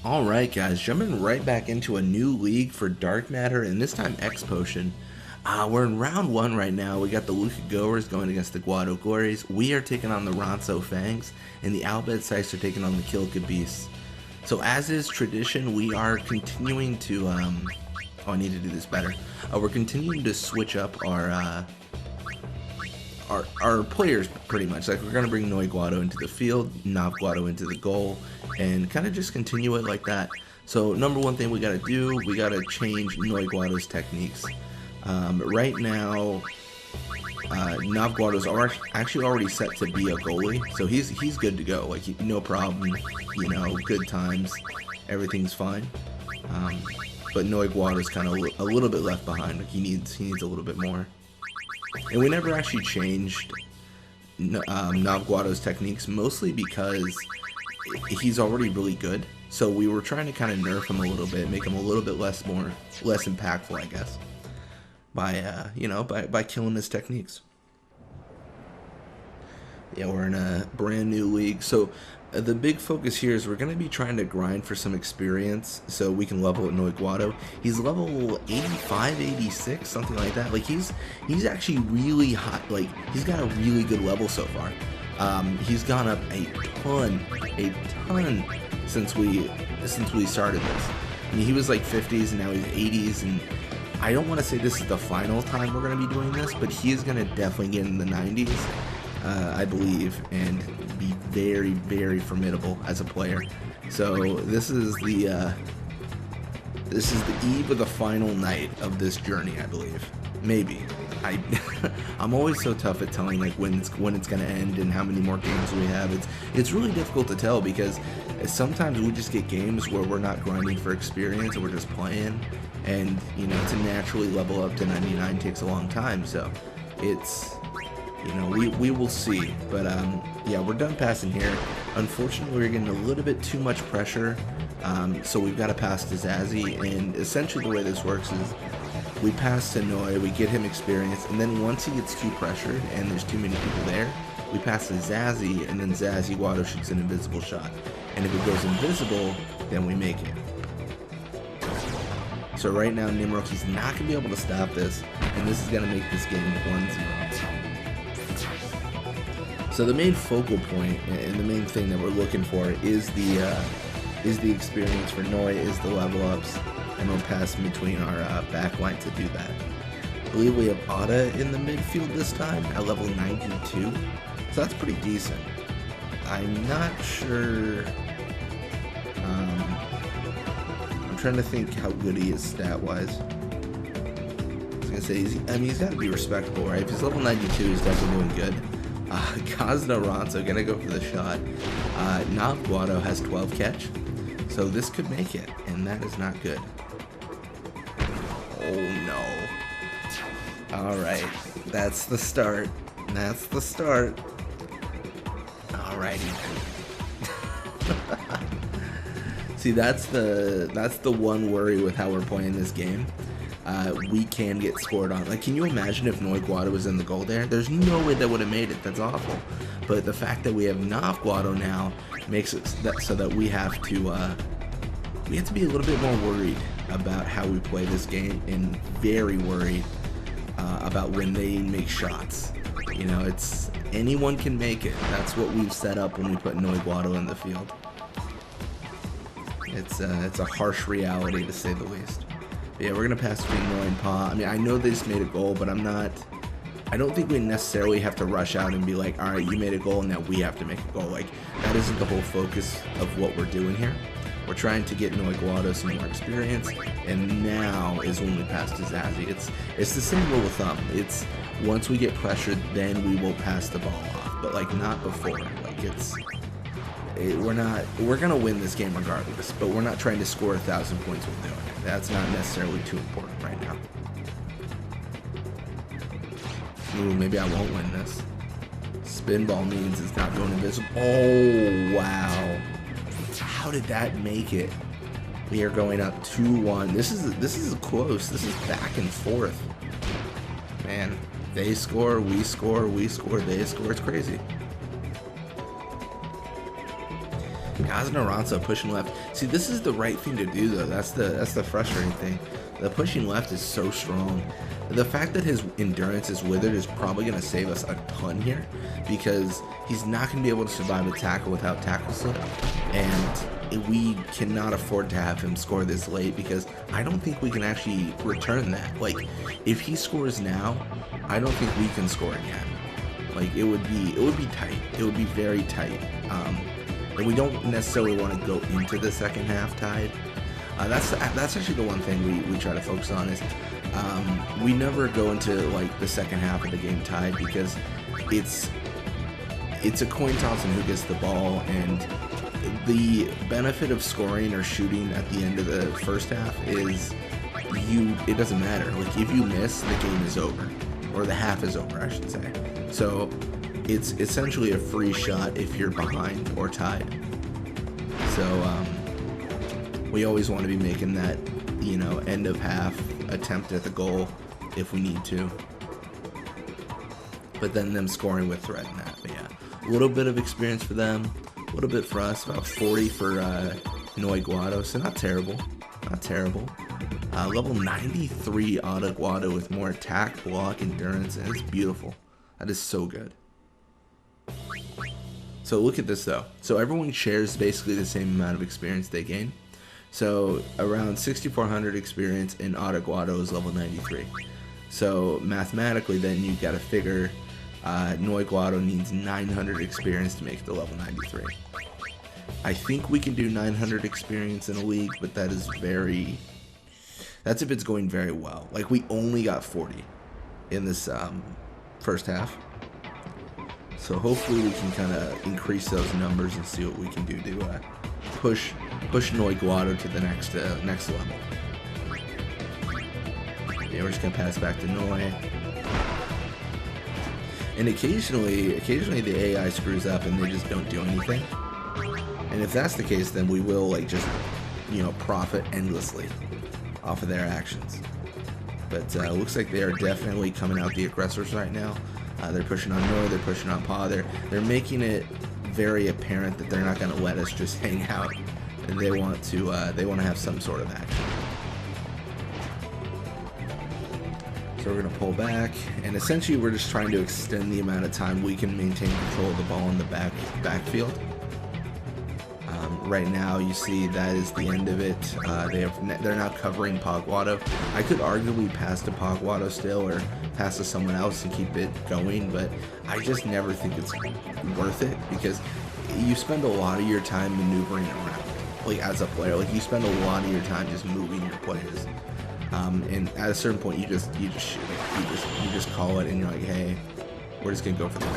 Alright guys, jumping right back into a new league for Dark Matter, and this time X Potion. We're in round 1 right now. We got the Goers going against the Guado Glories. We are taking on the Ronso Fangs, and the Albed Sites are taking on the Kilka Beasts. So as is tradition, we are continuing to, oh, I need to do this better. We're continuing to switch up our players pretty much. Like, we're going to bring Noy Guado into the field, Noy Guado into the goal, and kind of just continue it like that. So number one thing we got to do, we got to change Noy Guado's techniques. Right now, Noy Guado's actually already set to be a goalie, so he's good to go. Like, no problem, you know, good times, everything's fine. But Noy Guado's kind of a little bit left behind. Like, he needs a little bit more. And we never actually changed Noy Guado's techniques, mostly because he's already really good. So we were trying to kind of nerf him a little bit, make him a little bit less impactful, I guess, by you know, by killing his techniques. Yeah, we're in a brand new league, so the big focus here is we're going to be trying to grind for some experience so we can level at Noy Guado. He's level 85, 86, something like that. Like, he's actually really high. Like, he's got a really good level so far. He's gone up a ton since we started this. I mean, he was like 50s and now he's 80s, and I don't want to say this is the final time we're going to be doing this, but he is going to definitely get in the 90s. I believe, and be very, very formidable as a player. So this is the eve of the final night of this journey, I believe. Maybe. I'm always so tough at telling like when it's gonna end and how many more games we have. It's really difficult to tell because sometimes we just get games where we're not grinding for experience and we're just playing, and you know, to naturally level up to 99 takes a long time. So it's, you know, we will see, but yeah, we're done passing here. Unfortunately, we're getting a little bit too much pressure, so we've got to pass to Zazzy, and essentially the way this works is we pass to Noy, we get him experience, and then once he gets too pressured and there's too many people there, we pass to Zazzy, and then Zazzy Guado shoots an invisible shot, and if it goes invisible, then we make it. So right now, Nimroki's not going to be able to stop this, and this is going to make this game 1-0. So the main focal point and the main thing that we're looking for is the experience for Noy, is the level ups, and we'll pass in between our backline to do that. I believe we have Ada in the midfield this time at level 92, so that's pretty decent. I'm not sure. I'm trying to think how good he is stat-wise. I was gonna say, he's got to be respectable, right? If he's level 92, he's definitely doing good. Gazna Ronso gonna go for the shot. Noy Guado has 12 catch, so this could make it, and that is not good. Oh no. Alright, that's the start. That's the start. Alrighty. See, that's the one worry with how we're playing this game. We can get scored on. Like, can you imagine if Noy Guado was in the goal there? There's no way that would have made it. That's awful. But the fact that we have Noy Guado now makes it so that we have to be a little bit more worried about how we play this game, and very worried about when they make shots. You know, it's anyone can make it. That's what we've set up when we put Noy Guado in the field. It's a harsh reality, to say the least. But yeah, we're gonna pass between Noy and Pa. I mean, I know they just made a goal, but I don't think we necessarily have to rush out and be like, all right, you made a goal and now we have to make a goal. Like, that isn't the whole focus of what we're doing here. We're trying to get Noy Guado some more experience, and now is when we pass to Zazzy. It's the same rule of thumb. It's once we get pressured, then we will pass the ball off, but like not before. Like, we're gonna win this game regardless, but we're not trying to score 1,000 points while doing it. That's not necessarily too important right now. Ooh, maybe I won't win this. Spin ball means it's not going invisible. Oh, wow. How did that make it? We are going up 2-1. This is close. This is back and forth. Man, they score, we score, we score, they score. It's crazy. Gaz and Aranzo pushing left. See, this is the right thing to do, though. That's the frustrating thing. The pushing left is so strong. The fact that his endurance is withered is probably going to save us a ton here, because he's not going to be able to survive a tackle without tackle slip, and we cannot afford to have him score this late, because I don't think we can actually return that. Like, if he scores now, I don't think we can score again. Like, it would be tight. It would be very tight. And we don't necessarily want to go into the second half tied. That's actually the one thing we try to focus on is we never go into like the second half of the game tied, because it's a coin toss and who gets the ball, and the benefit of scoring or shooting at the end of the first half is it doesn't matter. Like, if you miss, the game is over, or the half is over, I should say. So it's essentially a free shot if you're behind or tied. So we always want to be making that, you know, end of half attempt at the goal if we need to. But then them scoring with threat in that. But yeah, a little bit of experience for them, a little bit for us, about 40 for Noy Guado, so not terrible, not terrible. Level 93 Noy Guado with more attack, block, endurance, and it's beautiful. That is so good. So look at this though. So everyone shares basically the same amount of experience they gain. So around 6,400 experience, and Noy Guado is level 93. So mathematically then you gotta figure Noy Guado needs 900 experience to make the level 93. I think we can do 900 experience in a league, but that is that's if it's going very well. Like, we only got 40 in this first half. So hopefully we can kind of increase those numbers and see what we can do to push Noy Guado to the next level. Yeah, we're just gonna pass back to Noy. And occasionally the AI screws up and they just don't do anything. And if that's the case, then we will, like, just, you know, profit endlessly off of their actions. But looks like they are definitely coming out the aggressors right now. They're pushing on Noy, they're pushing on Pa. They're making it very apparent that they're not going to let us just hang out, and they want to have some sort of action. So we're going to pull back, and essentially we're just trying to extend the amount of time we can maintain control of the ball in the backfield. Right now, you see that is the end of it. They're now covering Pa Guado. I could arguably pass to Pa Guado still, or pass to someone else and keep it going, but I just never think it's worth it, because you spend a lot of your time maneuvering around, like, as a player. Like, you spend a lot of your time just moving your players, and at a certain point, you just shoot it. You just call it, and you're like, hey, we're just gonna go for the win.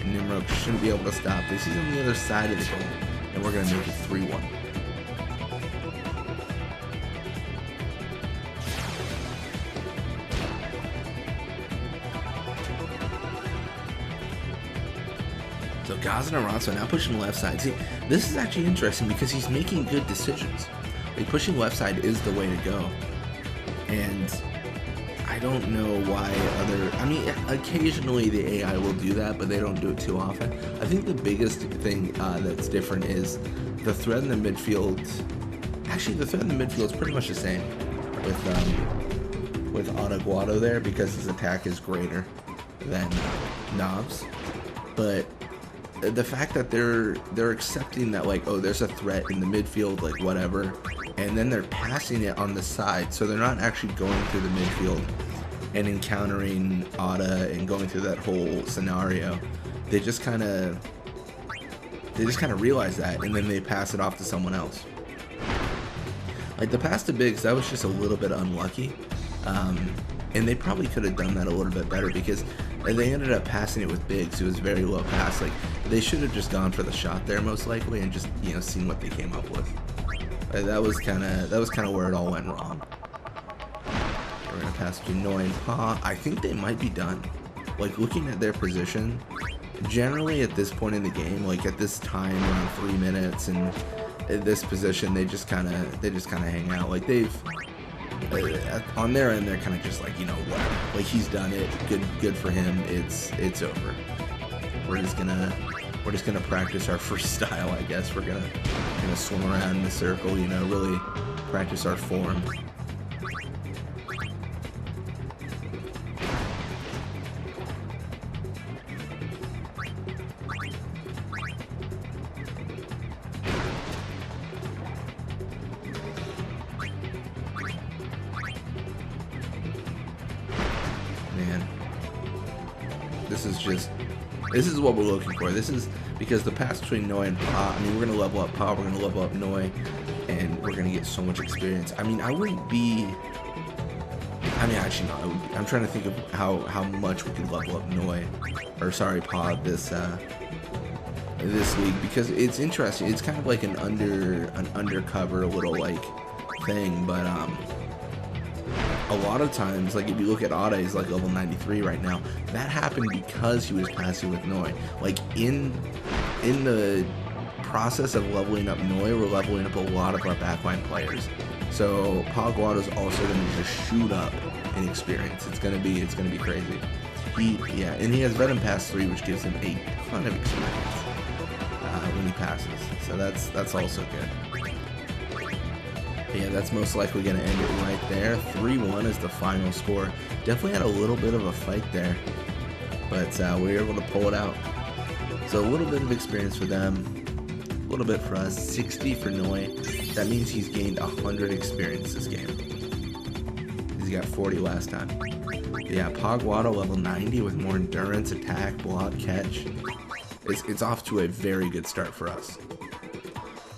And Nimrod shouldn't be able to stop this. He's on the other side of the goal, and we're gonna make it 3-1. So Gaz and Aranzo now pushing left side. See, this is actually interesting because he's making good decisions. Like, pushing left side is the way to go. And I don't know why I mean, occasionally the AI will do that, but they don't do it too often. I think the biggest thing that's different is the threat in the midfield. Actually, the threat in the midfield is pretty much the same with Noy Guado there, because his attack is greater than Knobs. But the fact that they're accepting that, like, oh, there's a threat in the midfield, like, whatever, and then they're passing it on the side, so they're not actually going through the midfield and encountering Ada and going through that whole scenario. They just kind of realize that, and then they pass it off to someone else. Like the pass to Biggs, that was just a little bit unlucky, and they probably could have done that a little bit better, because they ended up passing it with Biggs. It was very low pass. Like, they should have just gone for the shot there most likely, and just, you know, seen what they came up with. That was kind of where it all went wrong. We're gonna pass to Noy and Pa. I think they might be done. Like, looking at their position, generally at this point in the game, like at this time, around 3 minutes, and at this position, they just kind of hang out. Like, they've on their end, they're kind of just like, you know what, like, he's done it. Good for him. It's over. We're just gonna we're just gonna practice our freestyle, I guess. We're gonna swim around in the circle, you know, really practice our form. Man, this is what we're looking for. This is because the pass between Noy and Pa, I mean, we're going to level up Pa, we're going to level up Noy, and we're going to get so much experience. I mean, I wouldn't be, I mean, actually, no, I'm trying to think of how much we could level up Noy, or sorry, Pa, this league, because it's interesting. It's kind of like an undercover little, like, thing, but, a lot of times, like if you look at Ada, he's like level 93 right now. That happened because he was passing with Noy. Like in the process of leveling up Noy, we're leveling up a lot of our backline players. So Guado is also going to just shoot up in experience. It's gonna be crazy. And he has Venom Pass 3, which gives him a ton of experience when he passes. So that's also good. Yeah, that's most likely going to end it right there. 3-1 is the final score. Definitely had a little bit of a fight there, but we were able to pull it out. So a little bit of experience for them, a little bit for us. 60 for Noy. That means he's gained 100 experience this game. He's got 40 last time. Yeah, Guado level 90 with more endurance, attack, block, catch. It's off to a very good start for us.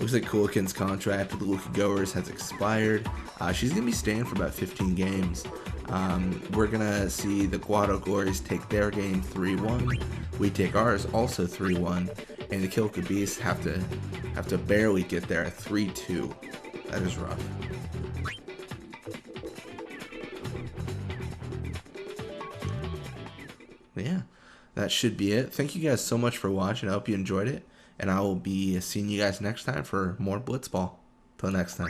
Looks like Kulikin's contract with the Glories has expired. She's going to be staying for about 15 games. We're going to see the Guado Glories take their game 3-1. We take ours also 3-1. And the Kilka Beasts have to barely get there at 3-2. That is rough. But yeah, that should be it. Thank you guys so much for watching. I hope you enjoyed it. And I will be seeing you guys next time for more Blitzball. Till next time.